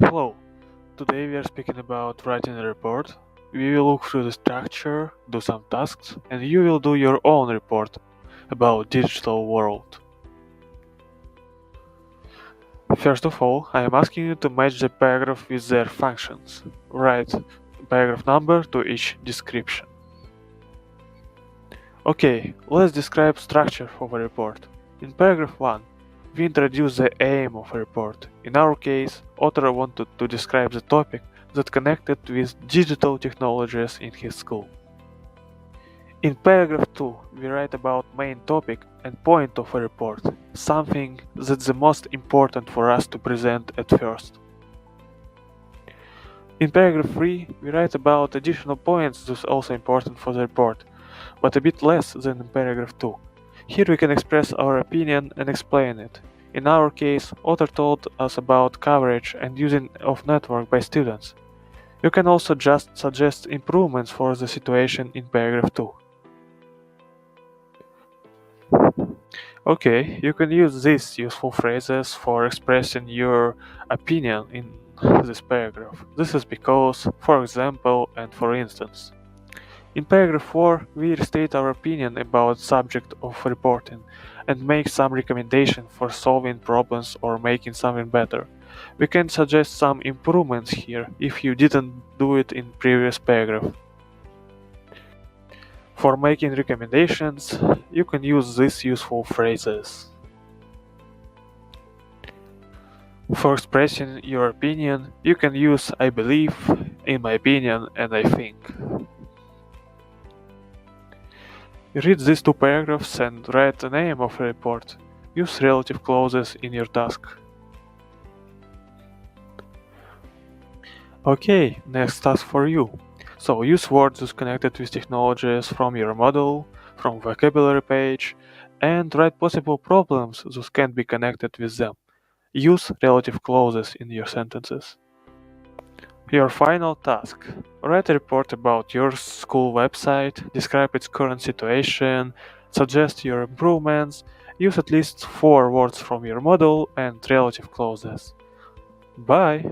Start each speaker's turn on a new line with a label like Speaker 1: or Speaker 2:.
Speaker 1: Hello, today we are speaking about writing a report. We will look through the structure, do some tasks, and you will do your own report about digital world. First of all, I am asking you to match the paragraph with their functions. Write paragraph number to each description. Okay, let's describe structure of a report. In paragraph 1, we introduce the aim of a report. In our case, author wanted to describe the topic that connected with digital technologies in his school. In paragraph 2, we write about main topic and point of a report, something that's the most important for us to present at first. In paragraph 3, we write about additional points that's also important for the report, but a bit less than in paragraph 2. Here we can express our opinion and explain it. In our case, author told us about coverage and using of network by students. You can also just suggest improvements for the situation in paragraph 2. Okay, you can use these useful phrases for expressing your opinion in this paragraph. This is because, for example, and for instance. In paragraph 4, we restate our opinion about subject of reporting and make some recommendation for solving problems or making something better. We can suggest some improvements here if you didn't do it in previous paragraph. For making recommendations, you can use these useful phrases. For expressing your opinion, you can use I believe, in my opinion, and I think. Read these two paragraphs and write the name of a report. Use relative clauses in your task. Okay, next task for you. So use words connected with technologies from your model, from vocabulary page, and write possible problems that can be connected with them. Use relative clauses in your sentences. Your final task. Write a report about your school website, describe its current situation, suggest your improvements, use at least 4 words from your model and relative clauses. Bye!